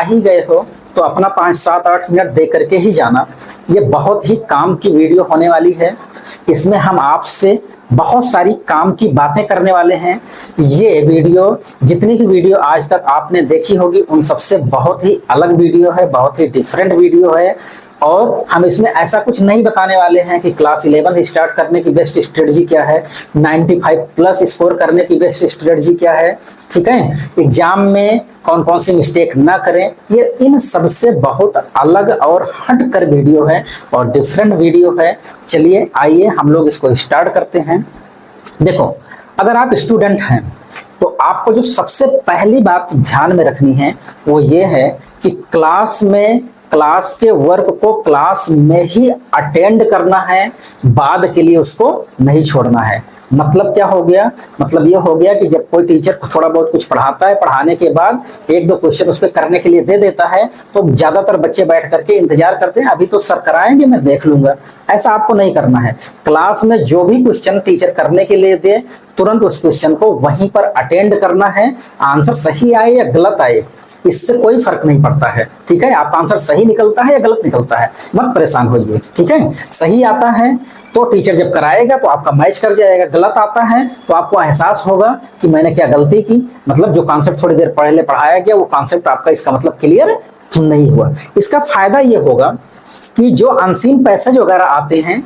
आ ही गए हो तो अपना 5, 7, 8 मिनट दे करके ही जाना। ये बहुत ही काम की वीडियो होने वाली है। इसमें हम आपसे बहुत सारी काम की बातें करने वाले हैं। ये वीडियो, जितनी की वीडियो आज तक आपने देखी होगी उन सबसे बहुत ही अलग वीडियो है, बहुत ही डिफरेंट वीडियो है। और हम इसमें ऐसा कुछ नहीं बताने वाले हैं कि क्लास 11 स्टार्ट करने की बेस्ट स्ट्रेटजी क्या है, 95+ स्कोर करने की बेस्ट स्ट्रेटजी क्या है, ठीक है, एग्जाम में कौन कौन सी मिस्टेक ना करें। ये इन सबसे बहुत अलग और हटकर वीडियो है और डिफरेंट वीडियो है। चलिए आइए हम लोग इसको स्टार्ट करते हैं। देखो, अगर आप स्टूडेंट हैं तो आपको जो सबसे पहली बात ध्यान में रखनी है वो ये है कि क्लास के वर्क को क्लास में ही अटेंड करना है, बाद के लिए उसको नहीं छोड़ना है। मतलब क्या हो गया? मतलब ये हो गया कि जब कोई टीचर थोड़ा बहुत कुछ पढ़ाता है, पढ़ाने के बाद 1-2 क्वेश्चन उस पर करने के लिए दे देता है तो ज्यादातर बच्चे बैठ करके इंतजार करते हैं, अभी तो सर कराएंगे, मैं देख लूंगा। ऐसा आपको नहीं करना है। क्लास में जो भी क्वेश्चन टीचर करने के लिए दे, तुरंत उस क्वेश्चन को वहीं पर अटेंड करना है। आंसर सही आए या गलत आए इससे कोई फर्क नहीं पड़ता है, ठीक है। आपका आंसर सही निकलता है या गलत निकलता है, मत परेशान होइए, ठीक है। सही आता है तो टीचर जब कराएगा तो आपका मैच कर जाएगा, गलत आता है तो आपको एहसास होगा कि मैंने क्या गलती की, मतलब जो कॉन्सेप्ट थोड़ी देर पहले पढ़ाया गया वो कॉन्सेप्ट आपका इसका मतलब क्लियर नहीं हुआ। इसका फायदा ये होगा कि जो अनसीन पैसेज वगैरह आते हैं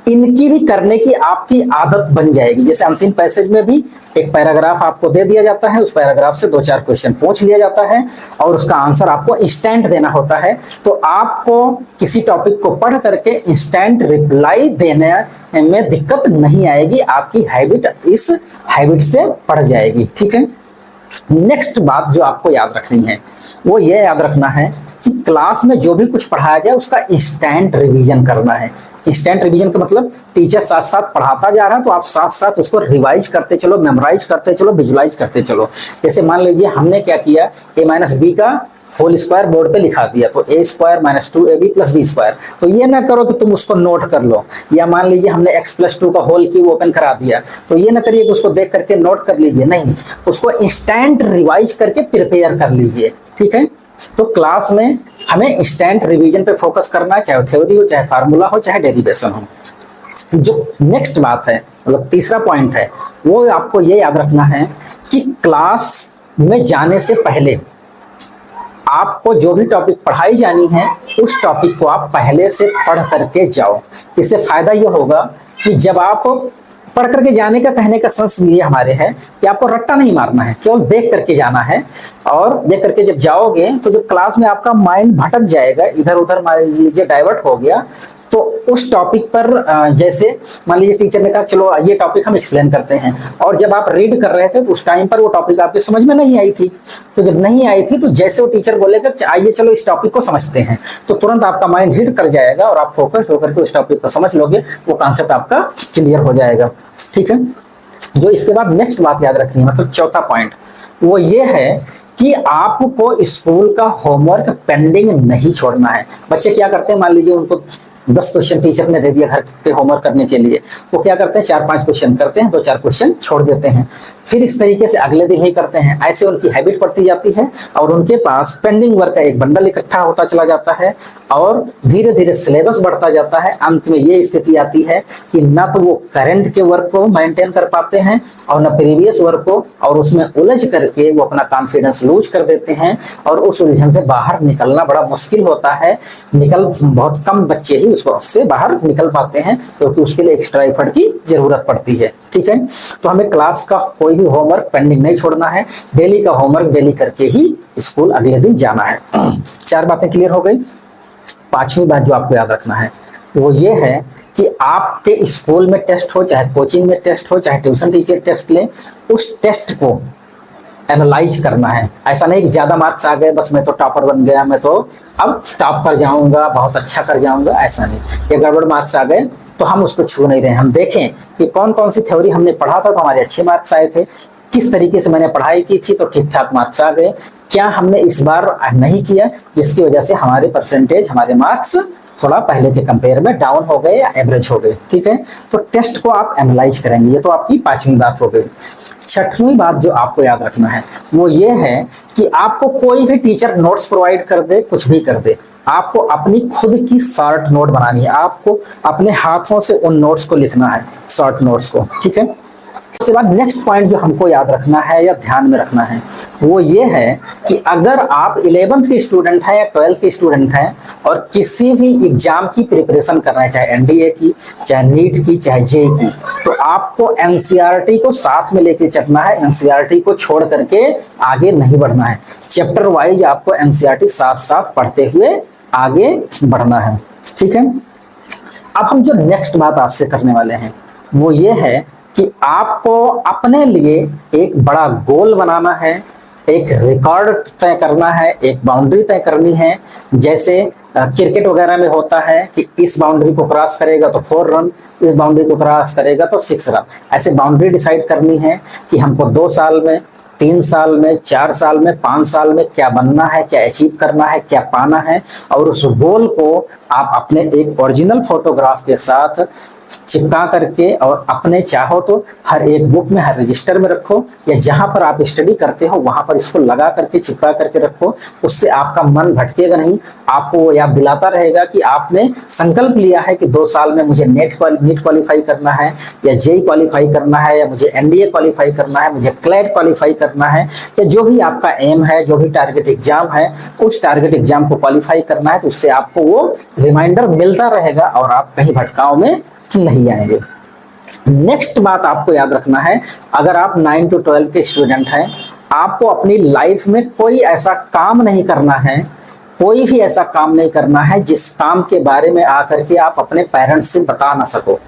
इनकी भी करने की आपकी आदत बन जाएगी। जैसे अनसीन पैसेज में भी एक पैराग्राफ आपको दे दिया जाता है, उस पैराग्राफ से 2-4 क्वेश्चन पूछ लिया जाता है और उसका आंसर आपको इंस्टेंट देना होता है। तो आपको किसी टॉपिक को पढ़ करके इंस्टेंट रिप्लाई देने में दिक्कत नहीं आएगी, आपकी हैबिट इस हैबिट से पड़ जाएगी, ठीक है। नेक्स्ट बात जो आपको याद रखनी है वो ये याद रखना है कि क्लास में जो भी कुछ पढ़ाया जाए उसका इंस्टेंट रिवीजन करना है। इंस्टेंट रिवीजन का मतलब टीचर साथ साथ पढ़ाता जा रहा है तो आप साथ साथ उसको रिवाइज करते चलो, मेमोराइज करते चलो, विजुलाइज करते चलो। जैसे मान लीजिए हमने क्या किया, a-b का होल स्क्वायर बोर्ड पे लिखा दिया तो a² - 2ab + b²। तो ये ना करो कि तुम उसको नोट कर लो, या मान लीजिए हमने x+2 का होल क्यूब ओपन करा दिया तो ये ना करिए कि उसको देख करके नोट कर लीजिए, नहीं, उसको इंस्टेंट रिवाइज करके प्रिपेयर कर लीजिए, ठीक है। तो क्लास में हमें इंस्टेंट रिवीजन पे फोकस करना है, चाहे थ्योरी हो, चाहे फार्मूला हो, चाहे डेरिवेशन हो। जो नेक्स्ट बात है, मतलब तीसरा पॉइंट है, वो आपको ये याद रखना है कि क्लास में जाने से पहले आपको जो भी टॉपिक पढ़ाई जानी है उस टॉपिक को आप पहले से पढ़ करके जाओ। इससे फायदा ये होगा कि जब आप पढ़ करके जाने का कहने का सेंस ये हमारे है कि आपको रट्टा नहीं मारना है, केवल देख करके जाना है। और देख करके जब जाओगे तो जब क्लास में आपका माइंड भटक जाएगा, इधर उधर मान लीजिए डाइवर्ट हो गया, तो उस टॉपिक पर जैसे मान लीजिए टीचर ने कहा चलो ये टॉपिक हम एक्सप्लेन करते हैं, और जब आप रीड कर रहे थे तो उस टाइम पर वो टॉपिक आपके समझ में नहीं आई थी। तो जब नहीं आई थी तो जैसे वो टीचर बोलेगा आइए चलो इस टॉपिक को समझते हैं, तो तुरंत आपका माइंड हिट कर जाएगा और आप फोकस होकर के उस टॉपिक को समझ लोगे, वो कॉन्सेप्ट आपका क्लियर हो जाएगा, ठीक है। जो इसके बाद नेक्स्ट बात याद रखनी है, मतलब चौथा पॉइंट, वो ये है कि आपको स्कूल का होमवर्क पेंडिंग नहीं छोड़ना है। बच्चे क्या करते हैं, मान लीजिए उनको 10 क्वेश्चन टीचर ने दे दिया घर पे होमवर्क करने के लिए, वो क्या करते हैं 4-5 क्वेश्चन करते हैं, 2-4 क्वेश्चन छोड़ देते हैं, फिर इस तरीके से अगले दिन ही करते हैं। ऐसे उनकी हैबिट पड़ती जाती है और उनके पास पेंडिंग वर्क का एक बंडल इकट्ठा होता चला जाता है और धीरे धीरे सिलेबस बढ़ता जाता है। अंत में ये स्थिति आती है कि ना तो वो करंट के वर्क को मेंटेन कर पाते हैं और ना प्रीवियस वर्क को, और उसमें उलझ करके वो अपना कॉन्फिडेंस लूज कर देते हैं और उस उलझन से बाहर निकलना बड़ा मुश्किल होता है। बहुत कम बच्चे ही उससे बाहर निकल पाते हैं क्योंकि उसके लिए एक्स्ट्रा एफर्ट की जरूरत पड़ती है, ठीक है। तो हमें क्लास का कोई भी होमवर्क पेंडिंग नहीं छोड़ना है, डेली का होमवर्क डेली करके ही स्कूल अगले दिन जाना है। 4 बातें क्लियर हो गई। 5वीं बात जो आपको याद रखना है वो ये है कि आपके स्कूल में टेस्ट हो, चाहे कोचिंग में टेस्ट हो, चाहे ट्यूशन टीचर टेस्ट ले, उस टेस्ट को एनालाइज करना है। ऐसा नहीं कि ज्यादा मार्क्स आ गए बस मैं तो टॉपर बन गया, मैं तो अब टॉप कर जाऊंगा, बहुत अच्छा कर जाऊंगा, ऐसा नहीं। ये गड़बड़ मार्क्स आ गए तो हम उसको छू नहीं रहे, हम देखें कि कौन कौन सी थ्योरी हमने पढ़ा था तो हमारे अच्छे मार्क्स आए थे, किस तरीके से मैंने पढ़ाई की थी तो ठीक ठाक मार्क्स आ गए, क्या हमने इस बार नहीं किया जिसकी वजह से हमारे परसेंटेज, हमारे मार्क्स थोड़ा पहले के कंपेयर में डाउन हो गए या एवरेज हो गए। ठीक है, तो टेस्ट को आप एनालाइज करेंगे। ये तो आपकी पांचवी बात हो गई। छठवीं बात जो आपको याद रखना है वो ये है कि आपको कोई भी टीचर नोट्स प्रोवाइड कर दे, कुछ भी कर दे, आपको अपनी खुद की शॉर्ट नोट बनानी है। आपको अपने हाथों से उन नोट्स को लिखना है, शॉर्ट नोट्स को। ठीक है, उसके बाद नेक्स्ट पॉइंट जो हमको याद रखना है या ध्यान में रखना है वो ये है कि अगर आप 11th के स्टूडेंट हैं या 12th के स्टूडेंट हैं और किसी भी एग्जाम की प्रिपरेशन कर रहे हैं, चाहे एनडीए की, चाहे नीट की, चाहे जेई की, तो आपको एनसीईआरटी को साथ में लेके चलना है। एनसीईआरटी को छोड़ करके आगे नहीं बढ़ना है। चैप्टर वाइज आपको एनसीईआरटी साथ साथ पढ़ते हुए आगे बढ़ना है। ठीक है, अब हम जो नेक्स्ट बात आपसे करने वाले हैं वो ये है कि आपको अपने लिए एक बड़ा गोल बनाना है, एक रिकॉर्ड तय करना है, एक बाउंड्री तय करनी है। जैसे क्रिकेट वगैरह में होता है कि इस बाउंड्री को क्रॉस करेगा तो 4 रन, इस बाउंड्री को क्रॉस करेगा तो 6 रन। ऐसे बाउंड्री डिसाइड करनी है कि हमको 2 साल में, 3 साल में, 4 साल में, 5 साल में क्या बनना है, क्या अचीव करना है, क्या पाना है। और उस गोल को आप अपने एक ओरिजिनल फोटोग्राफ के साथ चिपका करके और अपने चाहो तो हर एक बुक में, हर रजिस्टर में रखो, या जहां पर आप स्टडी करते हो वहां पर इसको लगा करके चिपका करके रखो। उससे आपका मन भटकेगा नहीं, आपको वो याद दिलाता रहेगा कि आपने संकल्प लिया है कि 2 साल में मुझे नीट क्वालिफाई करना है, या जेई क्वालिफाई करना है, या मुझे एनडीए क्वालिफाई करना है, मुझे क्लैट क्वालिफाई करना है, या जो भी आपका एम है, जो भी टारगेट एग्जाम है, उस टारगेट एग्जाम को क्वालिफाई करना है। तो उससे आपको वो रिमाइंडर मिलता रहेगा और आप कहीं भटकाव में नहीं आएंगे। नेक्स्ट बात आपको याद रखना है, अगर आप 9 to 12 के स्टूडेंट हैं, आपको अपनी लाइफ में कोई ऐसा काम नहीं करना है, कोई भी ऐसा काम नहीं करना है जिस काम के बारे में आकर के आप अपने पेरेंट्स से बता ना सको।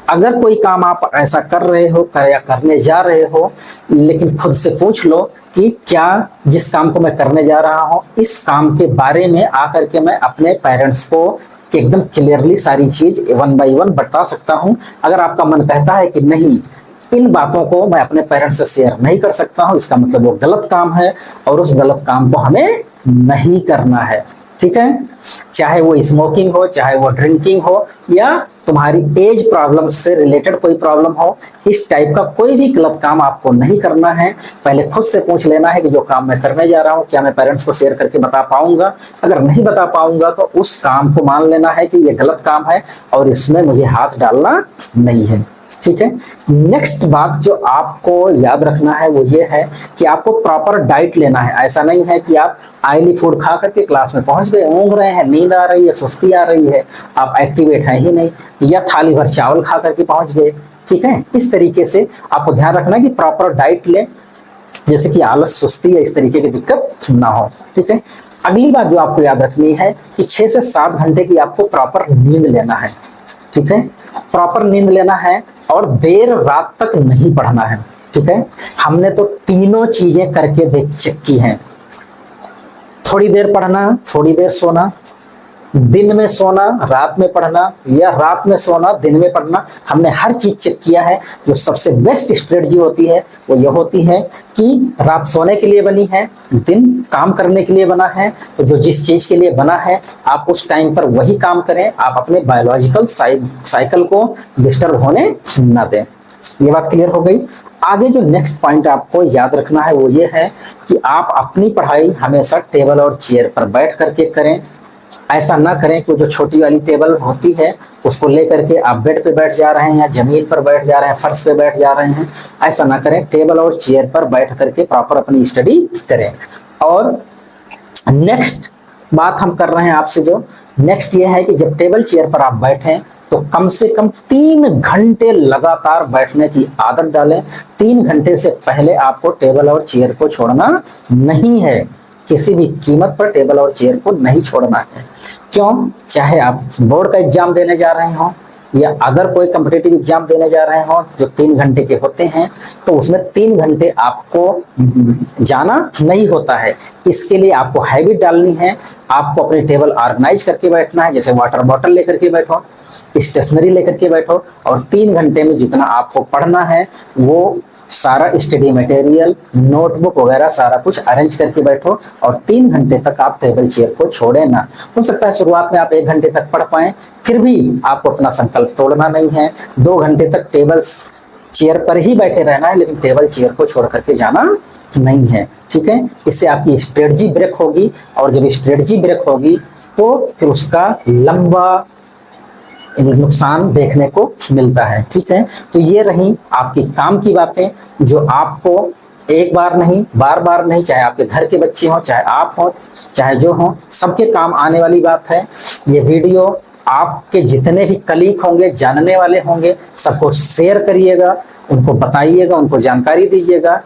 अगर कोई काम आप ऐसा कर रहे हो या करने जा रहे हो, लेकिन खुद से पूछ लो कि क्या जिस काम को मैं करने जा रहा हूं, इस काम के बारे में आकर के मैं अपने पेरेंट्स को कि एकदम क्लियरली सारी चीज 1 by 1 बता सकता हूं। अगर आपका मन कहता है कि नहीं, इन बातों को मैं अपने पेरेंट्स से शेयर नहीं कर सकता हूं, इसका मतलब वो गलत काम है और उस गलत काम को हमें नहीं करना है। ठीक है, चाहे वो स्मोकिंग हो, चाहे वो ड्रिंकिंग हो, या तुम्हारी एज प्रॉब्लम से रिलेटेड कोई प्रॉब्लम हो, इस टाइप का कोई भी गलत काम आपको नहीं करना है। पहले खुद से पूछ लेना है कि जो काम मैं करने जा रहा हूं क्या मैं पेरेंट्स को शेयर करके बता पाऊंगा। अगर नहीं बता पाऊंगा तो उस काम को मान लेना है कि ये गलत काम है और इसमें मुझे हाथ डालना नहीं है। ठीक है, नेक्स्ट बात जो आपको याद रखना है वो ये है कि आपको प्रॉपर डाइट लेना है। ऐसा नहीं है कि आप ऑयली फूड खा करके क्लास में पहुंच गए, ऊँघ रहे हैं, नींद आ रही है, सुस्ती आ रही है, आप एक्टिवेट हैं ही नहीं, या थाली भर चावल खा करके पहुंच गए। ठीक है, इस तरीके से आपको ध्यान रखना है कि प्रॉपर डाइट लें, जैसे कि आलस, सुस्ती या इस तरीके की दिक्कत ना हो। ठीक है, अगली बात जो आपको याद रखनी है कि 6 से 7 घंटे की आपको प्रॉपर नींद लेना है। ठीक है, प्रॉपर नींद लेना है और देर रात तक नहीं पढ़ना है। ठीक है, हमने तो तीनों चीजें करके चेक की हैं। थोड़ी देर पढ़ना, थोड़ी देर सोना, दिन में सोना, रात में पढ़ना, या रात में सोना, दिन में पढ़ना। हमने हर चीज चेक किया है। जो सबसे बेस्ट स्ट्रेटजी होती है वो ये होती है कि रात सोने के लिए बनी है, दिन काम करने के लिए बना है। तो जो जिस चीज के लिए बना है आप उस टाइम पर वही काम करें, आप अपने बायोलॉजिकल साइकिल को डिस्टर्ब होने ना दें। ये बात क्लियर हो गई। आगे जो नेक्स्ट पॉइंट आपको याद रखना है वो ये है कि आप अपनी पढ़ाई हमेशा टेबल और चेयर पर बैठ करके करें। ऐसा ना करें कि जो छोटी वाली टेबल होती है उसको लेकर के आप बेड पे बैठ जा रहे हैं या जमीन पर बैठ जा रहे हैं, फर्श पे बैठ जा रहे हैं। ऐसा ना करें, टेबल और चेयर पर बैठ करके प्रॉपर अपनी स्टडी करें। और नेक्स्ट बात हम कर रहे हैं आपसे, जो नेक्स्ट ये है कि जब टेबल चेयर पर आप बैठें तो कम से कम 3 घंटे लगातार बैठने की आदत डालें। 3 घंटे से पहले आपको टेबल और चेयर को छोड़ना नहीं है। किसी भी कीमत पर टेबल और चेयर को नहीं छोड़ना है। क्यों? चाहे आप बोर्ड का एग्जाम देने जा रहे हो या अगर कोई कॉम्पिटिटिव एग्जाम देने जा रहे हो जो 3 घंटे के होते हैं, तो उसमें 3 घंटे आपको जाना नहीं होता है। इसके लिए आपको हैबिट डालनी है। आपको अपनी टेबल ऑर्गेनाइज करके बैठना है, जैसे वाटर बॉटल लेकर के बैठो, स्टेशनरी लेकर के बैठो, और 3 घंटे में जितना आपको पढ़ना है वो सारा स्टडी मटेरियल, नोटबुक वगैरह सारा कुछ अरेंज करके बैठो और 3 घंटे तक आप टेबल चेयर को छोड़े ना। हो सकता है शुरुआत में आप 1 घंटे तक पढ़ पाए, फिर भी आपको अपना संकल्प तोड़ना नहीं है। 2 घंटे तक टेबल चेयर पर ही बैठे रहना है, लेकिन टेबल चेयर को छोड़ करके जाना नहीं है। ठीक है, इससे आपकी स्ट्रेटजी ब्रेक होगी, और जब स्ट्रेटजी ब्रेक होगी तो फिर उसका लंबा नुकसान देखने को मिलता है। ठीक है, तो ये रही आपकी काम की बातें, जो आपको एक बार नहीं, बार बार नहीं, चाहे आपके घर के बच्चे हों, चाहे आप हों, चाहे जो हों, सबके काम आने वाली बात है। ये वीडियो आपके जितने भी कलीग होंगे, जानने वाले होंगे, सबको शेयर करिएगा, उनको बताइएगा, उनको जानकारी दीजिएगा।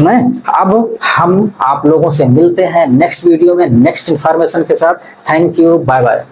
नहीं, अब हम आप लोगों से मिलते हैं नेक्स्ट वीडियो में नेक्स्ट इंफॉर्मेशन के साथ। Thank you, bye bye.